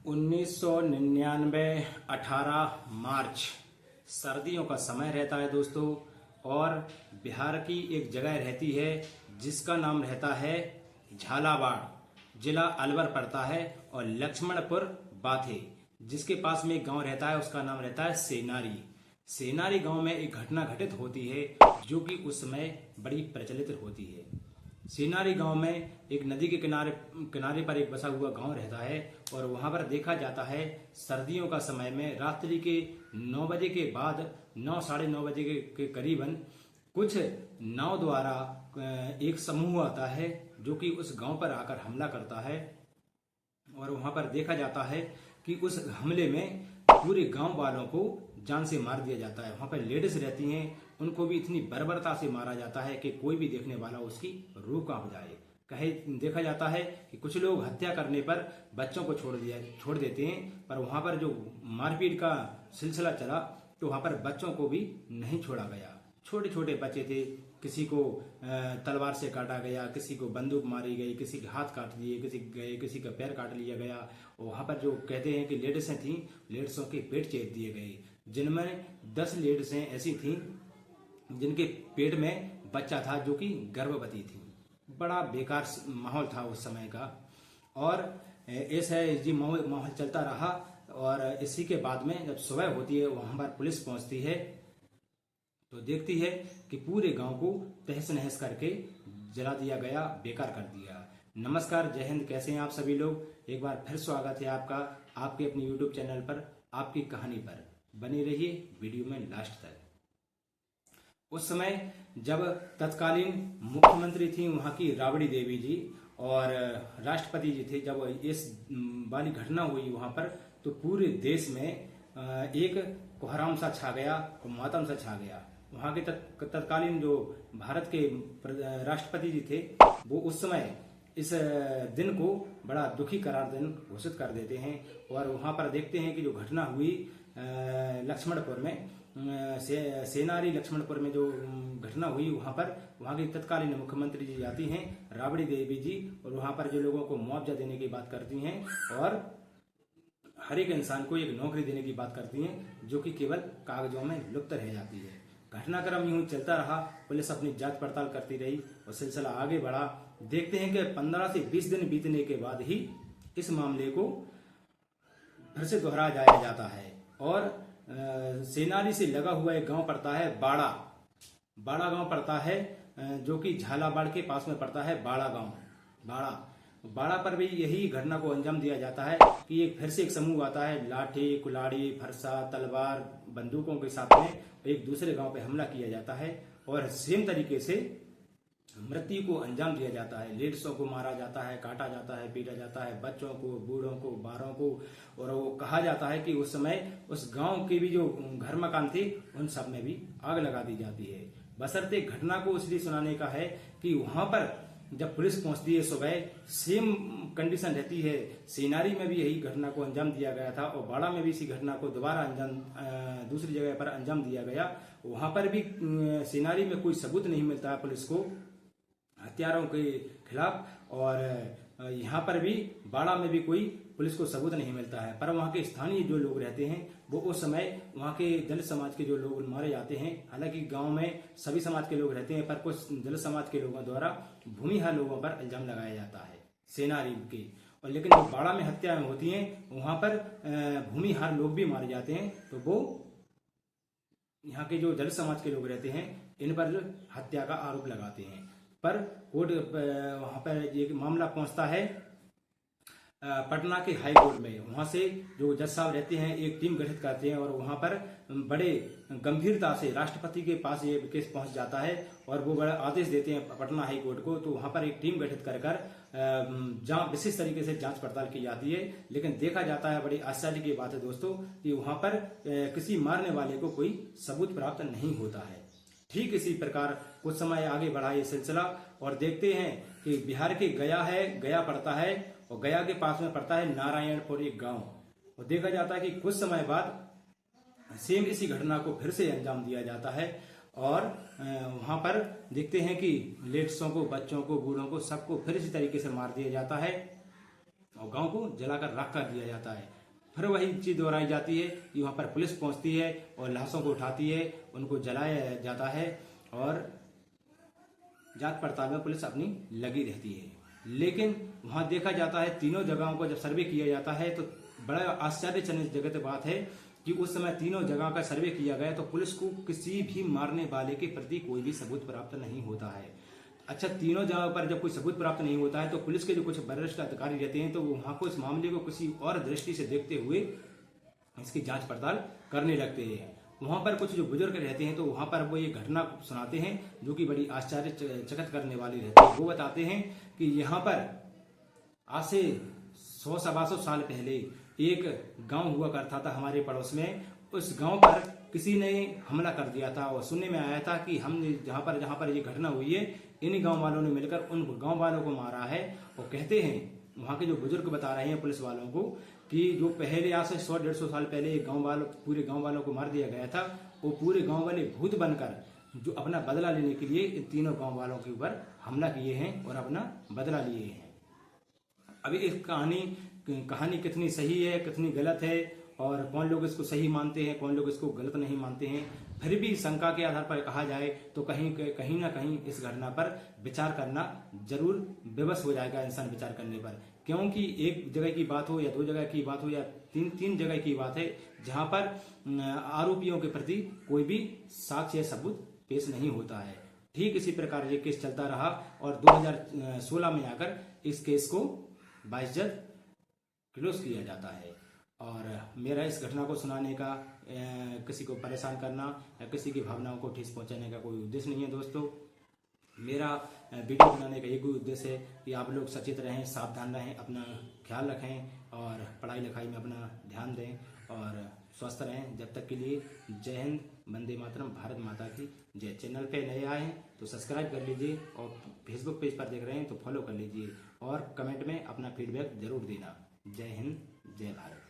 1999 18 मार्च सर्दियों का समय रहता है दोस्तों। और बिहार की एक जगह रहती है जिसका नाम रहता है झालावाड़। जिला अलवर पड़ता है और लक्ष्मणपुर बाथे जिसके पास में एक गांव रहता है उसका नाम रहता है सेनारी। सेनारी गांव में एक घटना घटित होती है जो कि उस समय बड़ी प्रचलित होती है। सेनारी गांव में एक नदी के किनारे पर एक बसा हुआ गांव रहता है और वहां पर देखा जाता है सर्दियों का समय में रात्रि के 9 बजे के बाद 9 साढ़े 9 बजे के करीबन कुछ नाव द्वारा एक समूह आता है जो कि उस गांव पर आकर हमला करता है। और वहां पर देखा जाता है कि उस हमले में पूरे गांव वालों को जान से मार दिया जाता है। वहां पर लेडीज रहती हैं, उनको भी इतनी बर्बरता से मारा जाता है कि कोई भी देखने वाला उसकी रूह कांप जाए। देखा जाता है कि कुछ लोग हत्या करने पर बच्चों को छोड़ देते हैं, पर वहां पर जो मारपीट का सिलसिला चला तो वहां पर बच्चों को भी नहीं छोड़ा गया। छोटे छोटे बच्चे थे, किसी को तलवार से काटा गया, किसी को बंदूक मारी गई, किसी के हाथ काट दिए, किसी का पैर काट लिया गया। और वहां पर जो कहते हैं कि लेडीसें थीं, लेडीसों के पेट चीर दिए गए, जिनमें 10 लेडीसें ऐसी थीं जिनके पेट में बच्चा था जो कि गर्भवती थी। बड़ा बेकार माहौल था उस समय का। और ऐसा जी माहौल चलता रहा। और इसी के बाद में जब सुबह होती है वहां पर पुलिस पहुंचती है तो देखती है कि पूरे गांव को तहस नहस करके जला दिया गया, बेकार कर दिया। नमस्कार, जय हिंद। कैसे हैं आप सभी लोग? एक बार फिर स्वागत है आपका आपके अपने यूट्यूब चैनल पर आपकी कहानी पर। बने रहिए वीडियो में लास्ट तक। उस समय जब तत्कालीन मुख्यमंत्री थी वहां की राबड़ी देवी जी और राष्ट्रपति जी थे, जब इस वाली घटना हुई वहां पर तो पूरे देश में एक कोहराम सा छा गया और मातम सा छा गया। वहां के तत्कालीन जो भारत के राष्ट्रपति जी थे वो उस समय इस दिन को बड़ा दुखी करार दिन घोषित कर देते हैं। और वहां पर देखते हैं कि जो घटना हुई लक्ष्मणपुर में, सेनारी लक्ष्मणपुर में जो घटना हुई वहां की तत्कालीन मुख्यमंत्री जी आती हैं, राबड़ी देवी जी, और वहां पर जो लोगों को मुआवजा देने की बात करती हैं और हर एक इंसान को एक नौकरी देने की बात करती हैं जो कि केवल कागजों में लुप्त रह जाती है। घटनाक्रम यूं चलता रहा, पुलिस अपनी जांच पड़ताल करती रही और सिलसिला आगे बढ़ा। देखते हैं कि 15 से 20 दिन बीतने के बाद ही इस मामले को फिर से दोहराया जाता है। और सेनारी से लगा हुआ एक गांव पड़ता है बाड़ा गांव पड़ता है जो कि झालावाड़ के पास में पड़ता है। बाड़ा पर भी यही घटना को अंजाम दिया जाता है कि फिर से एक समूह आता है, लाठी, कुल्हाड़ी, फरसा, तलवार, बंदूकों के साथ में एक दूसरे गांव पे हमला किया जाता है और सेम तरीके से मृत्यु को अंजाम दिया जाता है। लेडीसों को मारा जाता है, काटा जाता है, पीटा जाता है, बच्चों को, बूढ़ों को, बारों को। और वो कहा जाता है कि उस समय उस गांव के भी जो घर मकान थे उन सब में भी आग लगा दी जाती है। बशर्ते घटना को इसलिए सुनाने का है कि वहां पर जब पुलिस पहुंचती है सुबह, सेम कंडीशन रहती है। सेनारी में भी यही घटना को अंजाम दिया गया था और बाड़ा में भी इसी घटना को दोबारा दूसरी जगह पर अंजाम दिया गया। वहां पर भी सेनारी में कोई सबूत नहीं मिलता है पुलिस को हत्यारों के खिलाफ, और यहाँ पर भी बाड़ा में भी कोई पुलिस को सबूत नहीं मिलता है। पर वहाँ के स्थानीय जो लोग रहते हैं वो उस समय वहाँ के दलित समाज के जो लोग मारे जाते हैं, हालांकि गांव में सभी समाज के लोग रहते हैं पर कुछ दलित समाज के लोगों द्वारा भूमिहार लोगों पर इल्जाम लगाया जाता है सेनारी के। और लेकिन जो बाड़ा में हत्याएं होती हैं वहां पर भूमिहार लोग भी मारे जाते हैं, तो वो यहाँ के जो दलित समाज के लोग रहते हैं इन पर हत्या का आरोप लगाते हैं। पर कोर्ट वहां पर एक मामला पहुंचता है पटना के हाई कोर्ट में। वहां से जो जज साहब रहते हैं एक टीम गठित करते हैं और वहां पर बड़े गंभीरता से राष्ट्रपति के पास ये केस पहुंच जाता है और वो बड़ा आदेश देते हैं पटना हाई कोर्ट को। तो वहां पर एक टीम गठित कर विशेष तरीके से जांच पड़ताल की जाती है। लेकिन देखा जाता है, बड़ी आश्चर्य की बात है दोस्तों, कि वहां पर किसी मारने वाले को कोई सबूत प्राप्त नहीं होता है। ठीक इसी प्रकार कुछ समय आगे बढ़ा ये सिलसिला और देखते हैं कि बिहार के गया पड़ता है और गया के पास में पड़ता है नारायणपुर एक गांव। और देखा जाता है कि कुछ समय बाद सेम इसी घटना को फिर से अंजाम दिया जाता है और वहां पर देखते हैं कि लेडीसों को, बच्चों को, बूढ़ों को, सबको फिर इसी तरीके से मार दिया जाता है और गांव को जलाकर राख कर दिया जाता है। फिर वही चीज दोहराई जाती है कि वहां पर पुलिस पहुंचती है और लाशों को उठाती है, उनको जलाया जाता है और जांच पड़ताल में पुलिस अपनी लगी रहती है। लेकिन वहां देखा जाता है तीनों जगहों को जब सर्वे किया जाता है तो बड़ा आश्चर्यजनक जगत बात है कि उस समय तीनों जगह का सर्वे किया गया तो पुलिस को किसी भी मारने वाले के प्रति कोई भी सबूत प्राप्त नहीं होता है। अच्छा, तीनों जगह पर जब कोई सबूत प्राप्त नहीं होता है तो पुलिस के जो कुछ वरिष्ठ अधिकारी रहते हैं तो वहां को इस मामले को किसी और दृष्टि से देखते हुए इसकी जांच पड़ताल करने लगते हैं। वहां पर कुछ जो बुजुर्ग रहते हैं तो वहां पर वो ये घटना सुनाते हैं जो कि बड़ी आश्चर्यचकित करने वाली रहती है। वो बताते हैं कि यहाँ पर आज से 100-125 साल पहले एक गांव हुआ करता था हमारे पड़ोस में। उस गांव पर किसी ने हमला कर दिया था और सुनने में आया था कि हम जहां पर ये घटना हुई है इन गांव वालों ने मिलकर उन गांव वालों को मारा है। और कहते हैं वहां के जो बुजुर्ग बता रहे हैं पुलिस वालों को कि जो पहले आज से 100-150 साल पहले एक पूरे गांव वालों को मार दिया गया था, वो पूरे गांव वाले भूत बनकर जो अपना बदला लेने के लिए इन तीनों गांव वालों के ऊपर हमला किए हैं और अपना बदला लिए हैं। अभी इस कहानी कितनी सही है कितनी गलत है और कौन लोग इसको सही मानते हैं कौन लोग इसको गलत नहीं मानते हैं, फिर भी शंका के आधार पर कहा जाए तो कहीं ना कहीं इस घटना पर विचार करना जरूर विवश हो जाएगा इंसान विचार करने पर। क्योंकि एक जगह की बात हो या 2 जगह की बात हो या तीन जगह की बात है जहां पर आरोपियों के प्रति कोई भी साक्ष्य या सबूत पेश नहीं होता है। ठीक इसी प्रकार ये केस चलता रहा और 2016 में आकर इस केस को बाइज्जत क्लोज किया जाता है। और मेरा इस घटना को सुनाने का किसी को परेशान करना या किसी की भावनाओं को ठेस पहुंचाने का कोई उद्देश्य नहीं है दोस्तों। मेरा वीडियो बनाने का एक ही उद्देश्य है कि आप लोग सचेत रहें, सावधान रहें, अपना ख्याल रखें और पढ़ाई लिखाई में अपना ध्यान दें और स्वस्थ रहें। जब तक के लिए जय हिंद, वंदे मातरम, भारत माता की जय। चैनल पे नए आए हैं तो सब्सक्राइब कर लीजिए और फेसबुक पेज पर देख रहे हैं तो फॉलो कर लीजिए और कमेंट में अपना फीडबैक जरूर देना। जय हिंद, जय भारत।